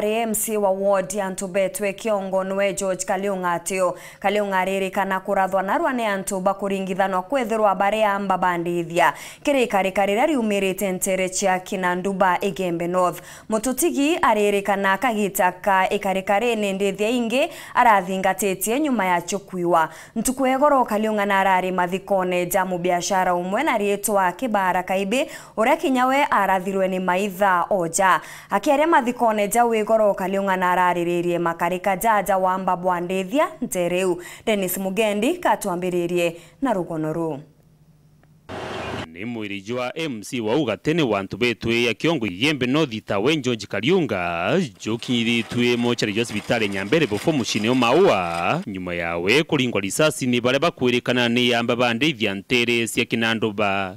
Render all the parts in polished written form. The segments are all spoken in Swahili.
MC wa ward ya Ntubetwe Kiongo nwe George Kaliungatio Kaliungaririkana kurathwa narwa ni antu bakuringithanwa kwethirwa bare amba bandithia kirikarikarira riumirite ntere cia Kinanduba Igembe North mututigi aririkana kagita ka ikarikare ndithia ingi arathingatetie nyuma ya chukwiwa ntukwegoro Kaliungana arari mathikone jamu biashara umwe na rietwa Kibara Kaibe uria kinyawe arathirwe ni maitha oja akiaria mathikone jawe Goro Kaliungana araririe makarika jaja wamba bwandithia ntereu Dennis Mugendi katuambiririe na rugonoru ni mwiriji wa MC wa ugatene wa Ntubetwe ya Kiongo Igembe North tawe George Kaliunga jokiritwe mochari hospitali Nyambere bofo mushine maua nyuma yawe kuringwa risasi ni bare bakwerekana ni amba bandithia ntere cia Kinanduba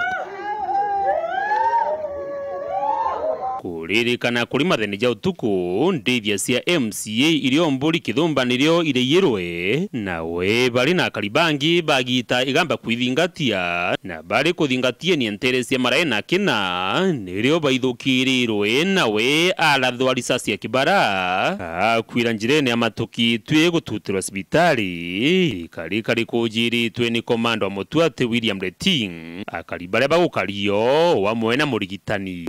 kuririkana kuri mathene ja utuku ndithia cia MCA irio mburi kithumba nirio ireyirwe nawe bari na karibangi bagita igamba kwithingatia na bari kuthingatie ni ntere cia maraena kina nirio baithukirirwe nawe arathwa risasi ya Kibara kwira njirene ya matuki twe gututirwa hospitali kari kujiritwe ni komando Mutuate William Leting akaribare bagukario wa mwena murigitani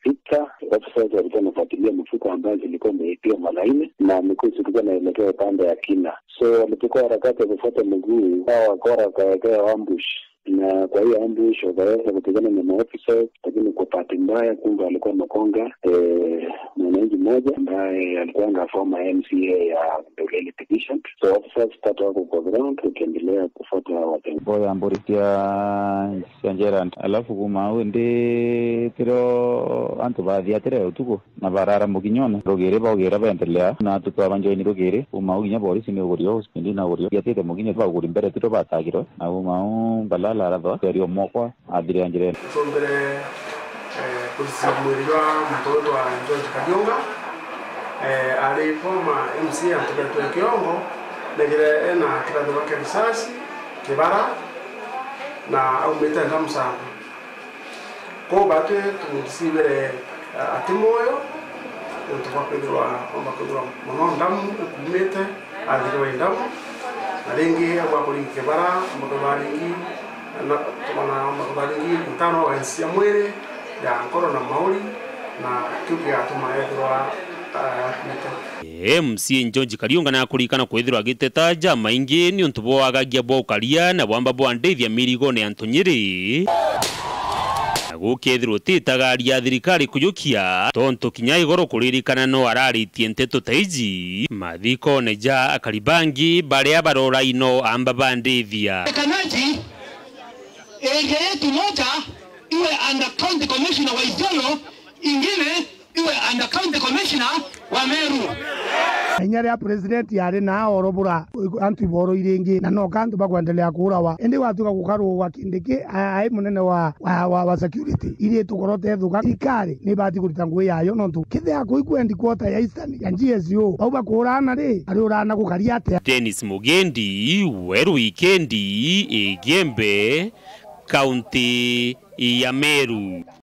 Vita officers walikuwa wanafuatilia mfuko ambayo ilikuwa imeipiwa malaini na mikosi ilikuwa inaelekea upande ya kina, so walipokuwa harakati ya kufuata miguu hao wakora wakawekea ambush, na kwa hiyo ambush wakaweza kupigana na maofisa, lakini kwa bahati mbaya kumbe alikuwa makonga mwananchi mmoja ambaye alikuwa na former MCA ya Ndoleli Division. So officers tatu wako kwa ground tukiendelea kufuata watu boy amburitia sanjera alafu kuma wende tiro antu baadhi atire utuko na barara mukinyone rogere bagera bendelea na tutwabanje ni rogere kuma uginya polisi ni ugorio hospitali na ugorio yatete mukinya baguri mbere tiro batagiro na uma balala radwa serio mokwa adire anjire sombere polisi muriwa mtoto wa George Kaliunga ali former MC Ntubetwe Kiongo negere na kiradho wake risasi Kibara na aumeta ndamusango ko bate tumusibere atimoyo tukakwirwa omakwirwa mono ndamu kumete alirwa ndamu alengi abakuri Kibara mudobaringi na tumana mudobaringi mtano wa nsia mwere ya nkoro na mauli na tukia tumaethwa MC George Kaliunga na kurikana kwethirwa giteta jama ingi ni untubo wagagia bokaria na bwamba bwandithia mirigone Antonyeri gukethirwo titagaria thirikari kuyukia tonto kinya igoro kuririkana no araritie nteto taiji mathikone ja akaribangi baria barora ino amba bandithia kanaji ege yetu moja iwe under county commissioner wa Isiolo, ingine iwe under county commissioner wa Meru. Inyari ya president yari na orobura antu iboro irengi na no kantu bagwendelea kurawa ende watuka kukaru wakindike ai munene wa security ile tukorote thuka ikare ni bati kuritangwe yayo nontu kithe akuikwendi kwota ya Eastern ya GSO bauba kurana ri ari urana kukaria ate. Dennis Mugendi weru weekendi Igembe County ya Meru.